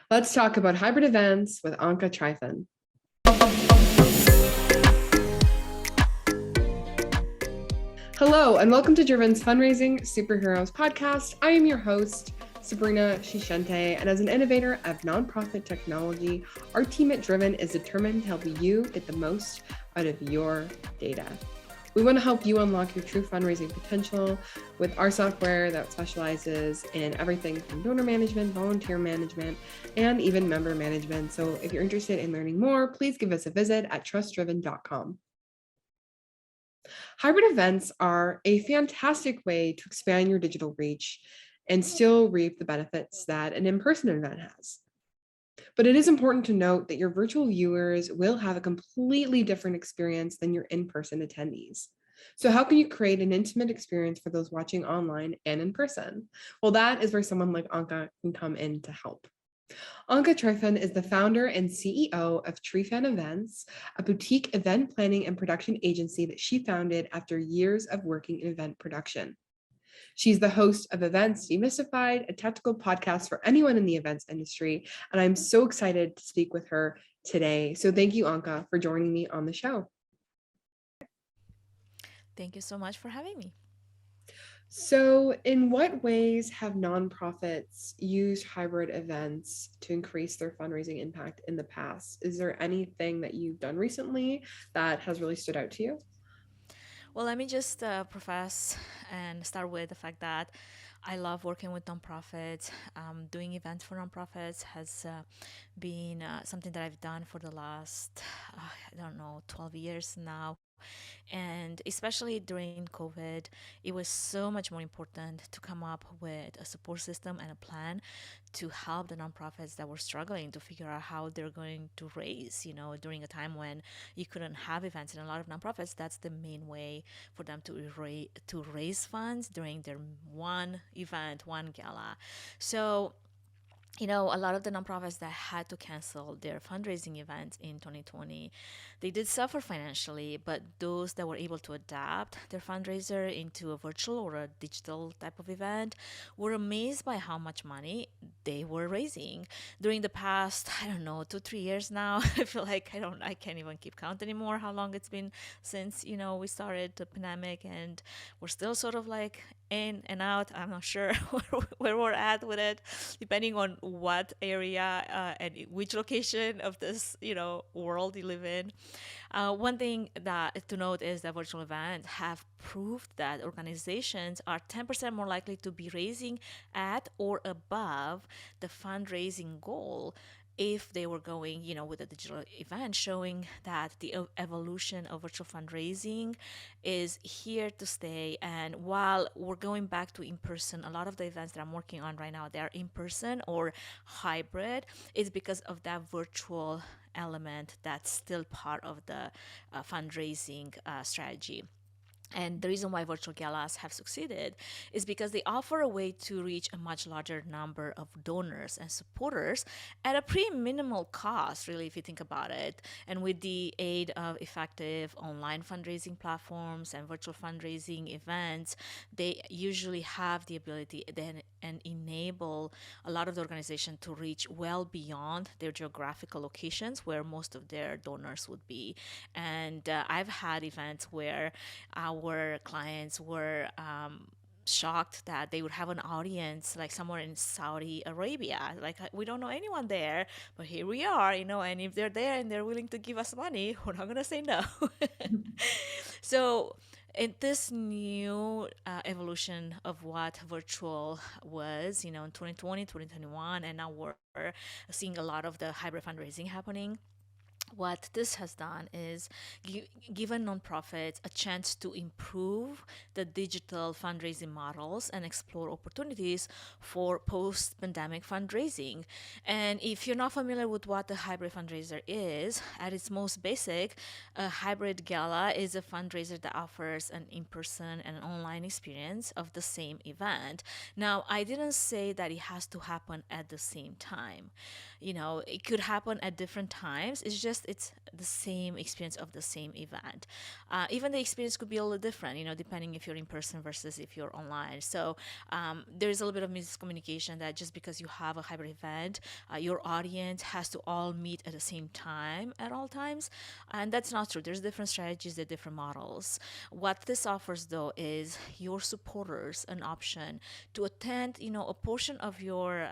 Let's talk about hybrid events with Anca Trifan. Hello, and welcome to Driven's Fundraising Superheroes podcast. I am your host, Sabrina Shishente, and as an innovator of nonprofit technology, our team at Driven is determined to help you get the most out of your data. We want to help you unlock your true fundraising potential with our software that specializes in everything from donor management, volunteer management, and even member management. So if you're interested in learning more, please give us a visit at trustdriven.com. Hybrid events are a fantastic way to expand your digital reach and still reap the benefits that an in-person event has. But it is important to note that your virtual viewers will have a completely different experience than your in-person attendees. So how can you create an intimate experience for those watching online and in person? Well, that is where someone like Anca can come in to help. Anca Trifan is the founder and CEO of Trifan Events, a boutique event planning and production agency that she founded after years of working in event production. She's the host of Events Demystified, a tactical podcast for anyone in the events industry, and I'm so excited to speak with her today. So thank you, Anca, for joining me on the show. Thank you so much for having me. So, in what ways have nonprofits used hybrid events to increase their fundraising impact in the past? Is there anything that you've done recently that has really stood out to you? Well, let me just profess and start with the fact that I love working with nonprofits. Doing events for nonprofits has been something that I've done for the last, I don't know, 12 years now. And especially during COVID, it was so much more important to come up with a support system and a plan to help the nonprofits that were struggling to figure out how they're going to raise, during a time when you couldn't have events. In a lot of nonprofits, that's the main way for them to raise funds during their one event, one gala. So a lot of the nonprofits that had to cancel their fundraising events in 2020, they did suffer financially, but those that were able to adapt their fundraiser into a virtual or a digital type of event were amazed by how much money they were raising. During the past, I don't know, 2, 3 years now, I feel like I can't even keep count anymore how long it's been since, we started the pandemic, and we're still sort of like in and out. I'm not sure where we're at with it, depending on what area and which location of this world you live in. One thing that to note is that virtual events have proved that organizations are 10% more likely to be raising at or above the fundraising goal if they were going, with a digital event, showing that the evolution of virtual fundraising is here to stay. And while we're going back to in person, a lot of the events that I'm working on right now, they are in person or hybrid. It's because of that virtual element that's still part of the fundraising strategy. And the reason why virtual galas have succeeded is because they offer a way to reach a much larger number of donors and supporters at a pretty minimal cost, really, if you think about it. And with the aid of effective online fundraising platforms and virtual fundraising events, they usually have the ability then and enable a lot of the organization to reach well beyond their geographical locations where most of their donors would be. And I've had events where our clients were shocked that they would have an audience like somewhere in Saudi Arabia. Like, we don't know anyone there, but here we are, and if they're there and they're willing to give us money, we're not going to say no. So, in this new evolution of what virtual was, in 2020, 2021, and now we're seeing a lot of the hybrid fundraising happening. What this has done is given nonprofits a chance to improve the digital fundraising models and explore opportunities for post-pandemic fundraising. And if you're not familiar with what a hybrid fundraiser is, at its most basic, a hybrid gala is a fundraiser that offers an in-person and an online experience of the same event. Now, I didn't say that it has to happen at the same time. It could happen at different times. It's just honest, it's the same experience of the same event. Even the experience could be a little different, depending if you're in person versus if you're online. So there's a little bit of miscommunication that just because you have a hybrid event, your audience has to all meet at the same time at all times. And that's not true. There's different strategies, there are different models. What this offers, though, is your supporters an option to attend, a portion of your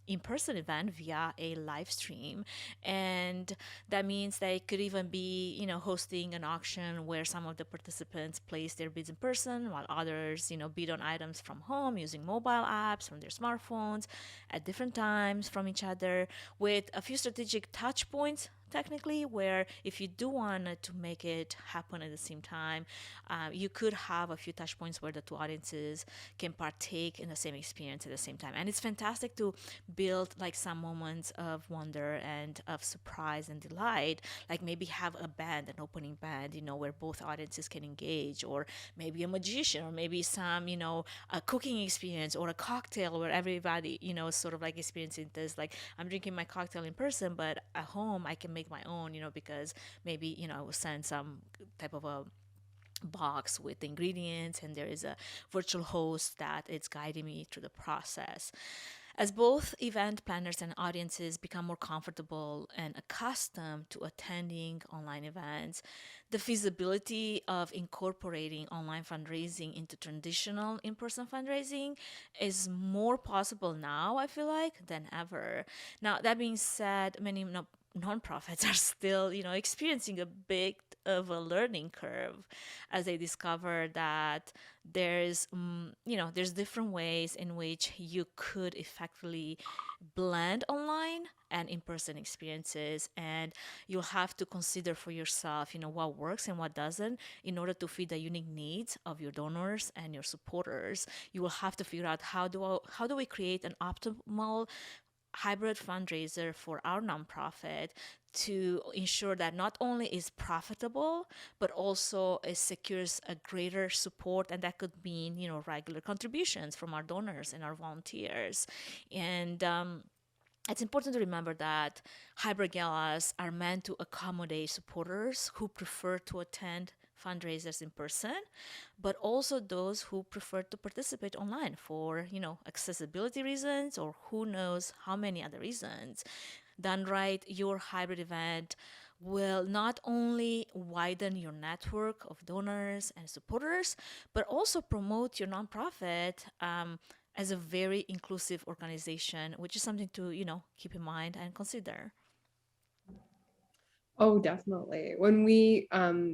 in-person event via a live stream, and that means they could even be hosting an auction where some of the participants place their bids in person while others bid on items from home using mobile apps from their smartphones at different times from each other, with a few strategic touch points technically, where if you do want to make it happen at the same time, you could have a few touch points where the two audiences can partake in the same experience at the same time. And it's fantastic to build like some moments of wonder and of surprise and delight, like maybe have a band, an opening band, where both audiences can engage, or maybe a magician, or maybe some, a cooking experience or a cocktail where everybody, sort of like experiencing this. Like, I'm drinking my cocktail in person, but at home I can make my own, because maybe, I will send some type of a box with ingredients, and there is a virtual host that is guiding me through the process. As both event planners and audiences become more comfortable and accustomed to attending online events, the feasibility of incorporating online fundraising into traditional in person fundraising is more possible now, I feel like, than ever. Now, that being said, many nonprofits are still, experiencing a bit of a learning curve as they discover that there's different ways in which you could effectively blend online and in-person experiences, and you'll have to consider for yourself what works and what doesn't in order to fit the unique needs of your donors and your supporters. You will have to figure out how do we create an optimal hybrid fundraiser for our nonprofit to ensure that not only is profitable but also it secures a greater support, and that could mean regular contributions from our donors and our volunteers. And it's important to remember that hybrid galas are meant to accommodate supporters who prefer to attend fundraisers in person, but also those who prefer to participate online for, accessibility reasons or who knows how many other reasons. Done right, your hybrid event will not only widen your network of donors and supporters, but also promote your nonprofit as a very inclusive organization, which is something to, keep in mind and consider. Oh, definitely. When we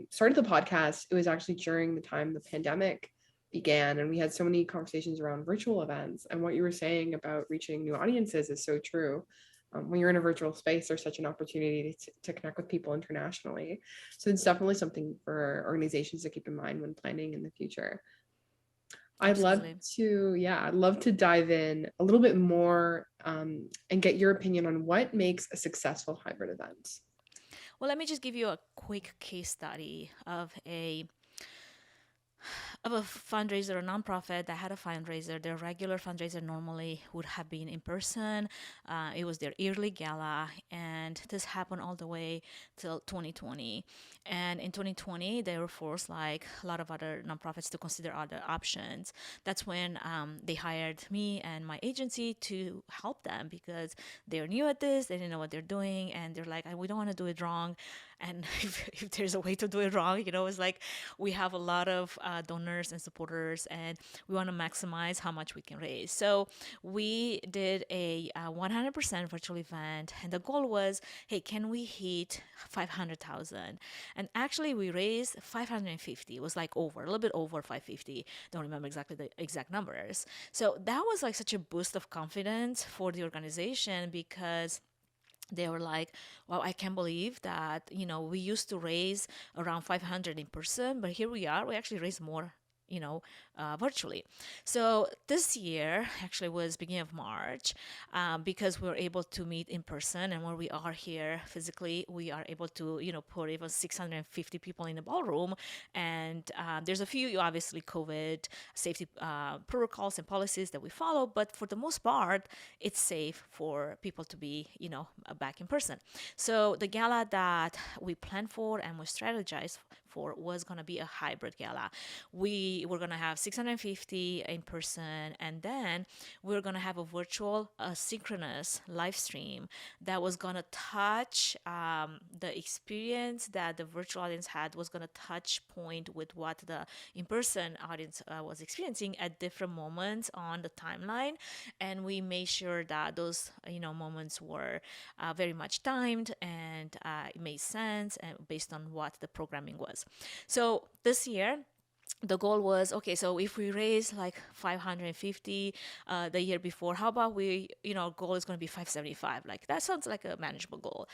started the podcast, it was actually during the time the pandemic began, and we had so many conversations around virtual events. And what you were saying about reaching new audiences is so true. When you're in a virtual space, there's such an opportunity to connect with people internationally. So it's definitely something for organizations to keep in mind when planning in the future. Absolutely. I'd love to dive in a little bit more and get your opinion on what makes a successful hybrid event. Well, let me just give you a quick case study of a fundraiser, a nonprofit that had a fundraiser. Their regular fundraiser normally would have been in person. It was their yearly gala, and this happened all the way till 2020. And in 2020, they were forced, like a lot of other nonprofits, to consider other options. That's when they hired me and my agency to help them because they're new at this, they didn't know what they're doing, and they're like, we don't want to do it wrong. And if there's a way to do it wrong, it's like we have a lot of donors and supporters, and we want to maximize how much we can raise. So we did a 100% virtual event, and the goal was, hey, can we hit 500,000? And actually, we raised 550. It was like a little bit over 550. Don't remember exactly the exact numbers. So that was like such a boost of confidence for the organization because they were like, wow, I can't believe that, we used to raise around 500 in person, but here we are, we actually raised more virtually. So this year actually was beginning of March, because we were able to meet in person, and when we are here physically, we are able to, put even 650 people in the ballroom. And there's a few, obviously, COVID safety protocols and policies that we follow, but for the most part, it's safe for people to be, back in person. So the gala that we planned for and we strategized for was going to be a hybrid gala. We were going to have 650 in person, and then we were going to have a virtual synchronous live stream that was going to touch the experience that the virtual audience had, was going to touch point with what the in-person audience was experiencing at different moments on the timeline. And we made sure that those moments were very much timed, and it made sense and based on what the programming was. So this year, the goal was, okay, so if we raise like 550 the year before, how about our goal is going to be 575? Like, that sounds like a manageable goal.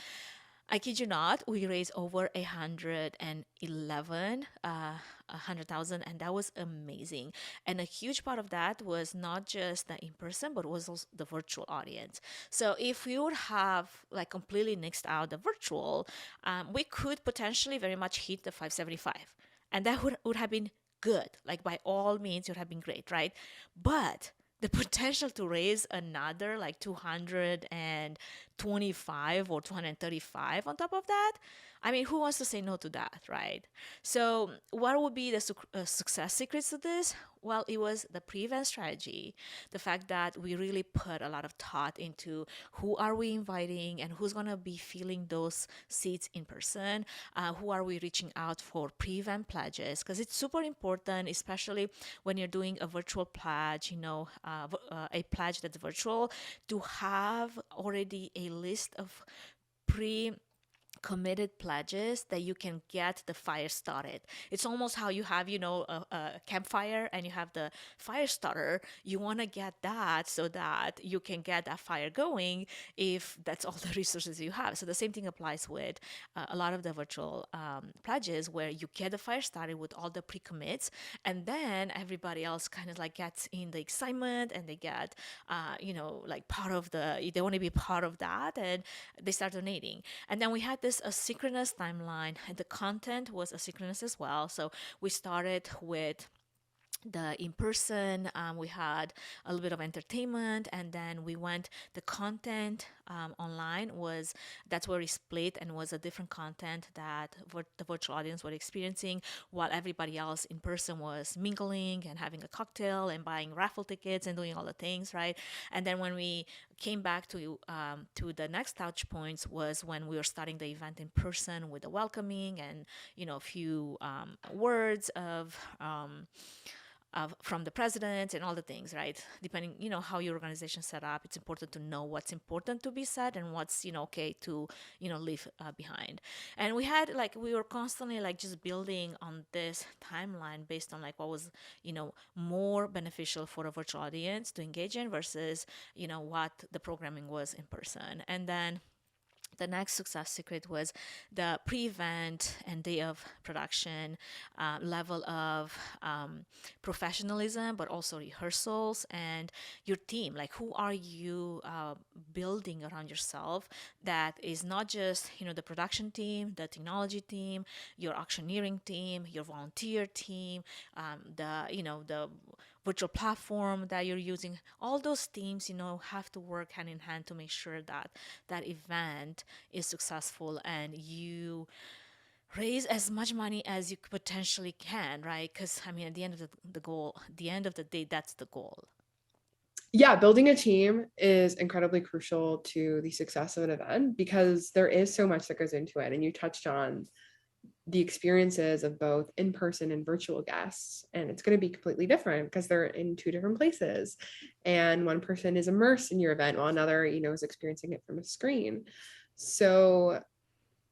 I kid you not, we raised over 100,000, and that was amazing. And a huge part of that was not just the in person, but was also the virtual audience. So if we would have like completely nixed out the virtual, we could potentially very much hit the 575, and that would have been good. Like, by all means, it would have been great, right? But the potential to raise another like 225 or 235 on top of that, I mean, who wants to say no to that, right? So what would be the success secrets to this? Well, it was the pre-event strategy, the fact that we really put a lot of thought into who are we inviting and who's going to be filling those seats in person, who are we reaching out for pre-event pledges, because it's super important, especially when you're doing a virtual pledge, a pledge that's virtual, to have already a list of pre committed pledges that you can get the fire started. It's almost how you have, a campfire and you have the fire starter. You want to get that so that you can get that fire going if that's all the resources you have. So the same thing applies with a lot of the virtual pledges, where you get the fire started with all the pre-commits, and then everybody else kind of like gets in the excitement, and they get, like part of they want to be part of that, and they start donating. And then we had this asynchronous timeline, and the content was asynchronous as well. So we started with the in person, we had a little bit of entertainment, and then we went the content online was, that's where we split, and was a different content that the virtual audience were experiencing, while everybody else in person was mingling and having a cocktail and buying raffle tickets and doing all the things, right? And then when we came back to the next touch points, was when we were starting the event in person with the welcoming and a few words of from the president and all the things, right? Depending, how your organization set up, it's important to know what's important to be said and what's, okay to, leave behind. And we were constantly like just building on this timeline based on like what was, more beneficial for a virtual audience to engage in versus, what the programming was in person. And then the next success secret was the pre-event and day of production level of professionalism, but also rehearsals and your team. Like, who are you building around yourself that is not just the production team, the technology team, your auctioneering team, your volunteer team, the virtual platform that you're using. All those teams, have to work hand in hand to make sure that that event is successful and you raise as much money as you potentially can, right? Because I mean, at the end of the end of the day, that's the goal. Yeah, building a team is incredibly crucial to the success of an event because there is so much that goes into it. And you touched on the experiences of both in-person and virtual guests, and it's going to be completely different because they're in two different places, and one person is immersed in your event while another is experiencing it from a screen. So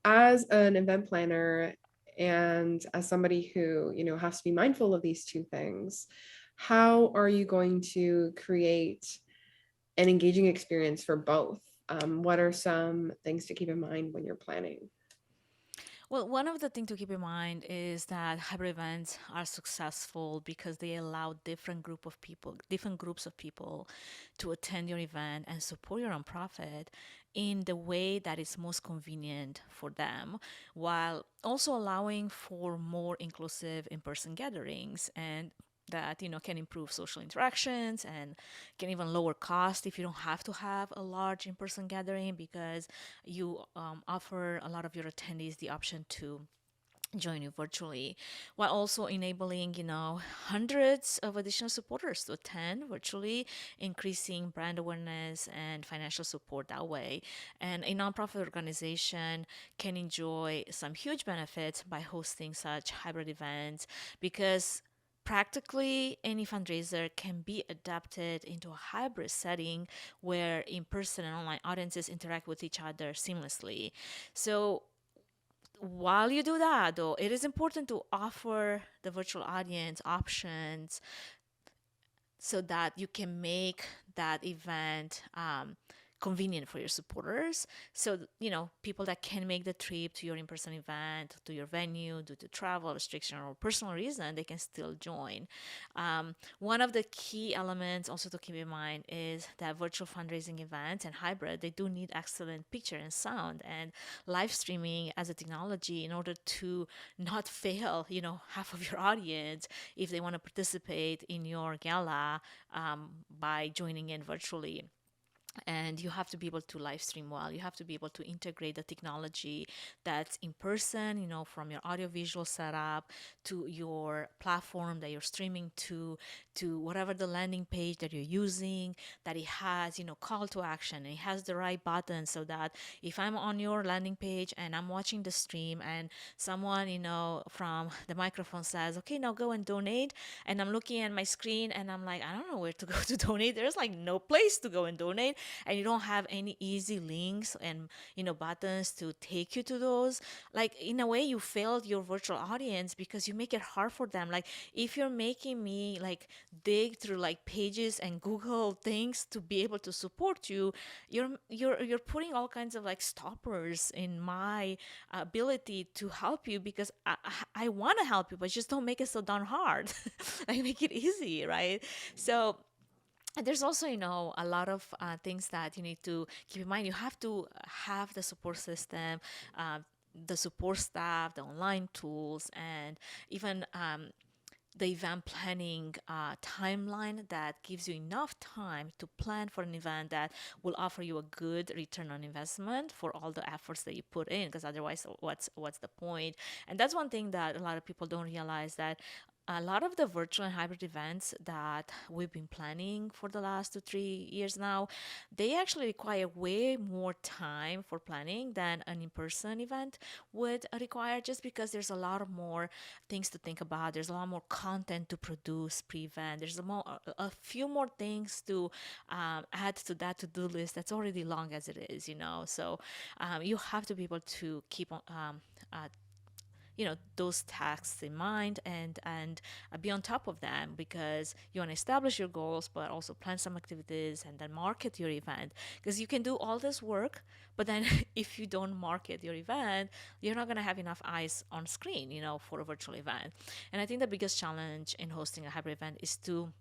as an event planner and as somebody who has to be mindful of these two things, how are you going to create an engaging experience for both? What are some things to keep in mind when you're planning? Well, one of the things to keep in mind is that hybrid events are successful because they allow different groups of people to attend your event and support your nonprofit in the way that is most convenient for them, while also allowing for more inclusive in-person gatherings and that can improve social interactions and can even lower cost if you don't have to have a large in-person gathering because you offer a lot of your attendees the option to join you virtually, while also enabling hundreds of additional supporters to attend virtually, increasing brand awareness and financial support that way. And a nonprofit organization can enjoy some huge benefits by hosting such hybrid events because practically any fundraiser can be adapted into a hybrid setting where in-person and online audiences interact with each other seamlessly. So while you do that, though, it is important to offer the virtual audience options so that you can make that event convenient for your supporters. So, people that can make the trip to your in person event, to your venue, due to travel restriction or personal reason, they can still join. One of the key elements also to keep in mind is that virtual fundraising events and hybrid, they do need excellent picture and sound and live streaming as a technology in order to not fail, half of your audience if they want to participate in your gala by joining in virtually. And you have to be able to live stream well. You have to be able to integrate the technology that's in person, from your audiovisual setup to your platform that you're streaming to whatever the landing page that you're using, that it has, call to action. It has the right button so that if I'm on your landing page and I'm watching the stream and someone, from the microphone says, okay, now go and donate. And I'm looking at my screen and I'm like, I don't know where to go to donate. There's like no place to go and donate, and you don't have any easy links and buttons to take you to those. Like in a way you failed your virtual audience because you make it hard for them. Like if you're making me like dig through like pages and Google things to be able to support you, you're putting all kinds of like stoppers in my ability to help you because I want to help you, but just don't make it so darn hard. Like make it easy, right? So there's also a lot of things that you need to keep in mind. You have to have the support system, uh, the support staff, the online tools, and even the event planning timeline that gives you enough time to plan for an event that will offer you a good return on investment for all the efforts that you put in, because otherwise what's the point? And that's one thing that a lot of people don't realize, that a lot of the virtual and hybrid events that we've been planning for the last 2 3 years now, they actually require way more time for planning than an in-person event would require, just because there's a lot of more things to think about. There's a lot more content to produce pre-event. There's a few more things to add to that to-do list that's already long as it is, So you have to be able to keep on those tasks in mind and be on top of them, because you want to establish your goals but also plan some activities and then market your event, because you can do all this work, but then if you don't market your event, you're not going to have enough eyes on screen for a virtual event. And I think the biggest challenge in hosting a hybrid event is to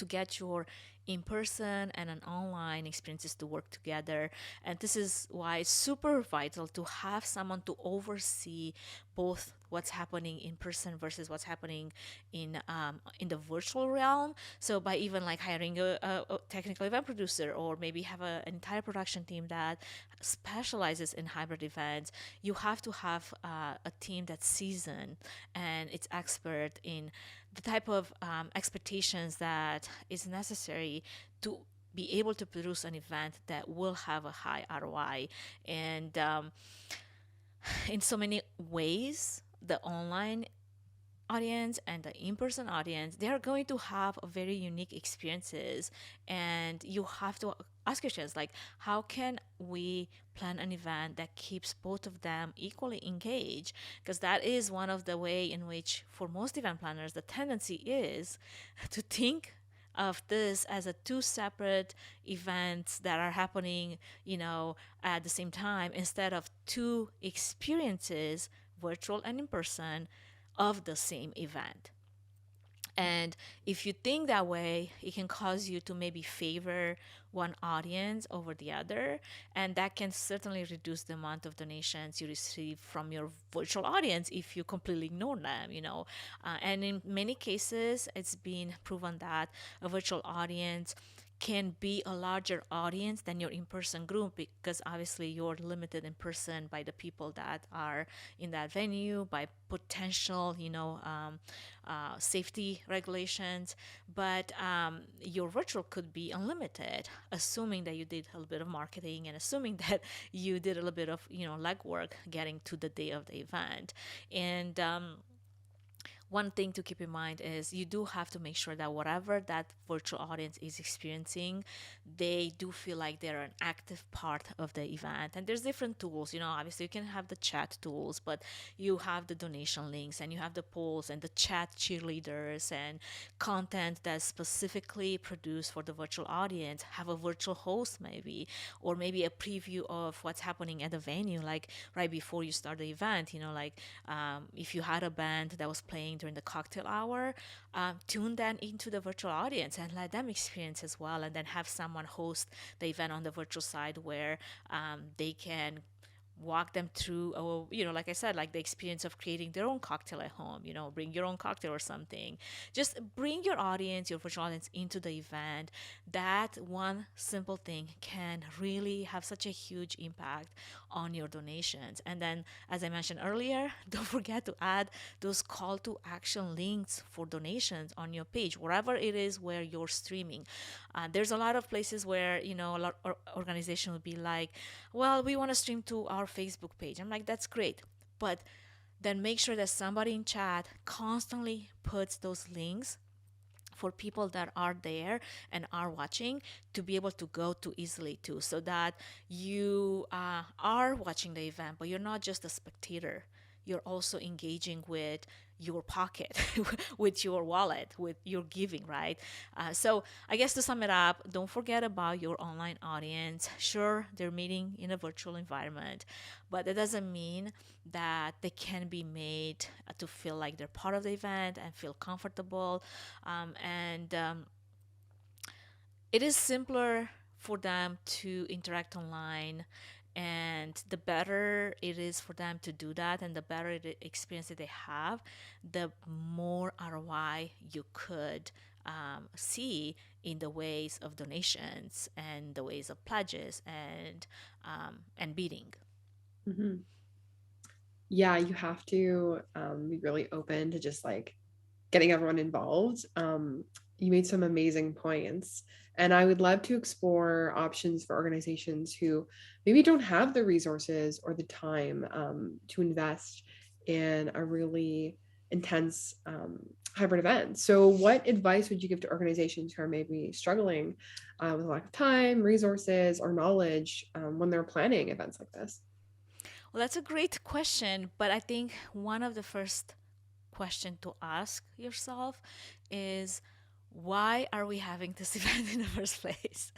get your in-person and an online experiences to work together. And this is why it's super vital to have someone to oversee both what's happening in person versus what's happening in the virtual realm. So by even like hiring a technical event producer, or maybe have an entire production team that specializes in hybrid events, you have to have a team that's seasoned and it's expert in the type of expectations that is necessary to be able to produce an event that will have a high ROI. And in so many ways, the online audience and the in-person audience, they are going to have a very unique experiences, and you have to ask questions like, how can we plan an event that keeps both of them equally engaged? Because that is one of the way in which, for most event planners, the tendency is to think of this as a two separate events that are happening, at the same time, instead of two experiences, virtual and in person, of the same event. And if you think that way, it can cause you to maybe favor one audience over the other. And that can certainly reduce the amount of donations you receive from your virtual audience if you completely ignore them. And in many cases, it's been proven that a virtual audience can be a larger audience than your in-person group, because obviously you're limited in person by the people that are in that venue, by potential safety regulations. But your virtual could be unlimited, assuming that you did a little bit of marketing and assuming that you did a little bit of legwork getting to the day of the event. And one thing to keep in mind is you do have to make sure that whatever that virtual audience is experiencing, they do feel like they're an active part of the event. And there's different tools. Obviously you can have the chat tools, but you have the donation links and you have the polls and the chat cheerleaders and content that's specifically produced for the virtual audience. Have a virtual host maybe, or maybe a preview of what's happening at the venue, like right before you start the event. Like if you had a band that was playing during the cocktail hour, tune them into the virtual audience and let them experience as well, and then have someone host the event on the virtual side where they can walk them through, like I said, like the experience of creating their own cocktail at home. Bring your own cocktail or something. Just bring your audience, your virtual audience, into the event. That one simple thing can really have such a huge impact on your donations. And then, as I mentioned earlier, don't forget to add those call to action links for donations on your page, wherever it is where you're streaming. There's a lot of places where a lot of organization will be like, well, we want to stream to our Facebook page. I'm like, that's great, but then make sure that somebody in chat constantly puts those links for people that are there and are watching to be able to go to easily too, so that you are watching the event, but you're not just a spectator. You're also engaging with your pocket, with your wallet, with your giving, right? So I guess to sum it up, don't forget about your online audience. Sure, they're meeting in a virtual environment, but that doesn't mean that they can be made to feel like they're part of the event and feel comfortable. And It is simpler for them to interact online, and the better it is for them to do that and the better the experience that they have, the more ROI you could see in the ways of donations and the ways of pledges and bidding. Mhm. Yeah, you have to be really open to just like getting everyone involved. You made some amazing points. And I would love to explore options for organizations who maybe don't have the resources or the time to invest in a really intense hybrid event. So, what advice would you give to organizations who are maybe struggling with a lack of time, resources, or knowledge when they're planning events like this? Well, that's a great question, but I think one of the first question to ask yourself is, why are we having this event in the first place?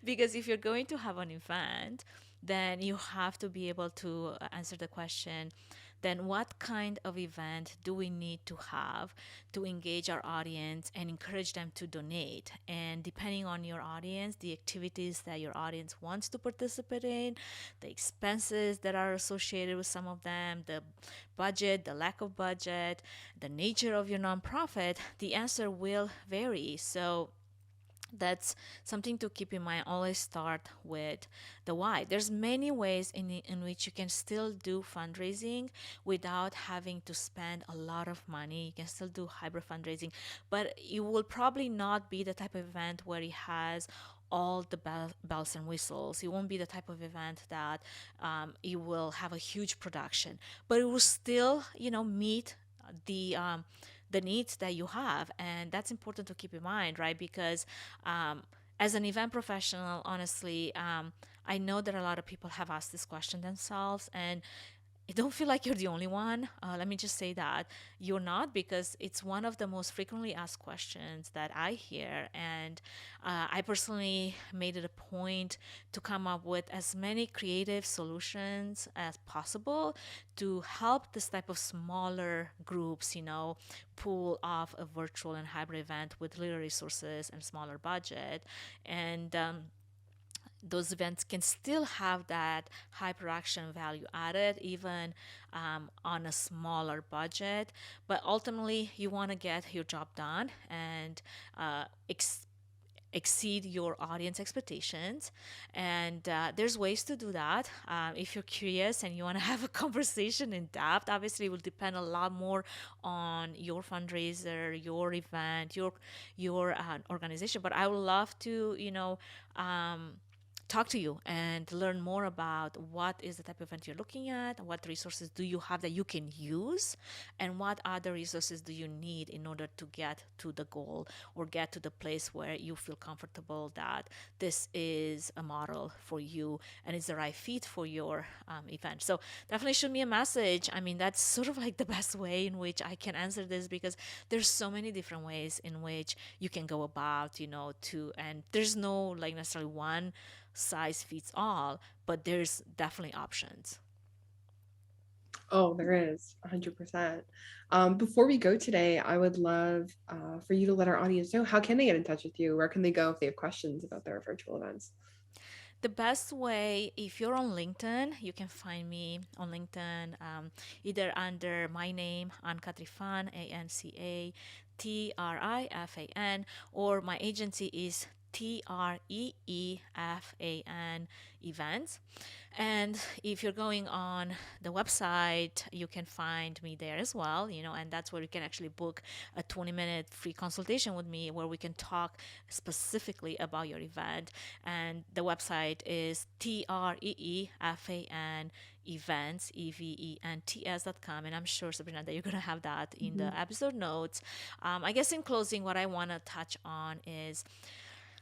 Because if you're going to have an event, then you have to be able to answer the question, then what kind of event do we need to have to engage our audience and encourage them to donate? And depending on your audience, the activities that your audience wants to participate in, the expenses that are associated with some of them, the budget, the lack of budget, the nature of your nonprofit, the answer will vary. So that's something to keep in mind. Always start with the why. There's many ways in which you can still do fundraising without having to spend a lot of money. You can still do hybrid fundraising, but it will probably not be the type of event where it has all the bells and whistles. It won't be the type of event that it will have a huge production, but it will still meet the the needs that you have. And that's important to keep in mind, right? Because as an event professional, honestly, I know that a lot of people have asked this question themselves. And don't feel like you're the only one. Let me just say that you're not, because it's one of the most frequently asked questions that I hear. And I personally made it a point to come up with as many creative solutions as possible to help this type of smaller groups, pull off a virtual and hybrid event with little resources and smaller budget. And those events can still have that high production value added, even on a smaller budget. But ultimately, you want to get your job done and exceed your audience expectations. And there's ways to do that. If you're curious and you want to have a conversation in depth, obviously it will depend a lot more on your fundraiser, your event, your organization. But I would love to, talk to you and learn more about what is the type of event you're looking at, what resources do you have that you can use, and what other resources do you need in order to get to the goal or get to the place where you feel comfortable that this is a model for you and is the right fit for your event. So definitely shoot me a message. I mean, that's sort of like the best way in which I can answer this, because there's so many different ways in which you can go about, and there's no like necessarily one size fits all, but there's definitely options. Oh, there is 100%. Before we go today, I would love for you to let our audience know, how can they get in touch with you? Where can they go if they have questions about their virtual events? The best way, if you're on LinkedIn, you can find me on LinkedIn, either under my name, Anca Trifan, ANCATRIFAN, or my agency is TREEFAN Events. And if you're going on the website, you can find me there as well, and that's where you can actually book a 20-minute free consultation with me where we can talk specifically about your event. And the website is TREEFAN events, events.com. And I'm sure, Sabrina, that you're going to have that in the episode notes. I guess in closing, what I want to touch on is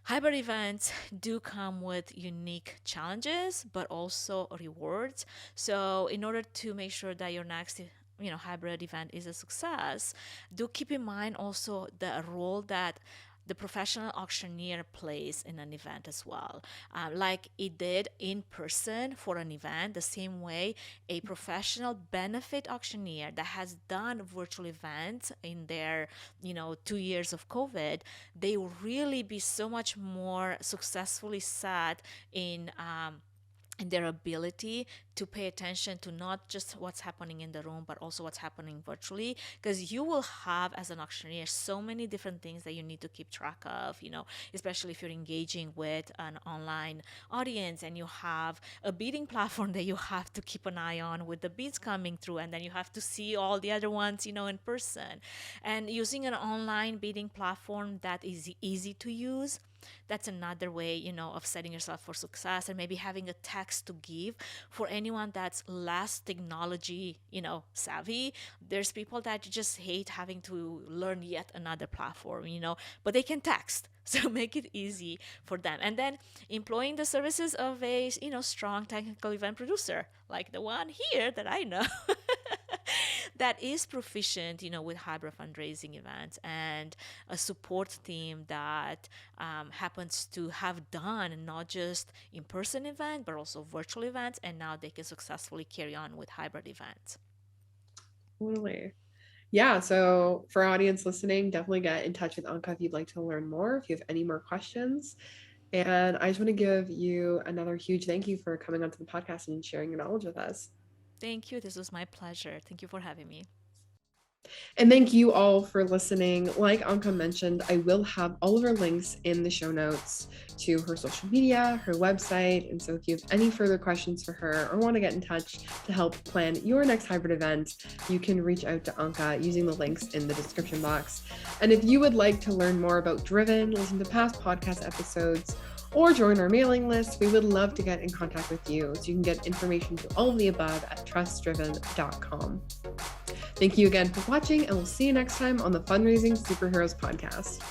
hybrid events do come with unique challenges, but also rewards. So in order to make sure that your next hybrid event is a success, do keep in mind also the role that the professional auctioneer plays in an event as well. Like it did in person for an event, the same way a professional benefit auctioneer that has done virtual events in their 2 years of COVID, they will really be so much more successfully set in and their ability to pay attention to not just what's happening in the room, but also what's happening virtually. Because you will have, as an auctioneer, so many different things that you need to keep track of, especially if you're engaging with an online audience and you have a bidding platform that you have to keep an eye on with the bids coming through, and then you have to see all the other ones, in person. And using an online bidding platform that is easy to use, that's another way, of setting yourself for success. And maybe having a text to give for anyone that's less technology, savvy. There's people that just hate having to learn yet another platform, but they can text. So make it easy for them. And then employing the services of a, strong technical event producer, like the one here that I know. That is proficient, with hybrid fundraising events, and a support team that happens to have done not just in-person events, but also virtual events, and now they can successfully carry on with hybrid events. Totally. Yeah, so for our audience listening, definitely get in touch with Anca if you'd like to learn more, if you have any more questions. And I just want to give you another huge thank you for coming onto the podcast and sharing your knowledge with us. Thank you. This was my pleasure. Thank you for having me. And thank you all for listening. Like Anca mentioned, I will have all of her links in the show notes to her social media, her website. And so if you have any further questions for her or want to get in touch to help plan your next hybrid event, you can reach out to Anca using the links in the description box. And if you would like to learn more about Driven, listen to past podcast episodes, or join our mailing list, we would love to get in contact with you. So you can get information to all of the above at trustdriven.com. Thank you again for watching, and we'll see you next time on the Fundraising Superheroes podcast.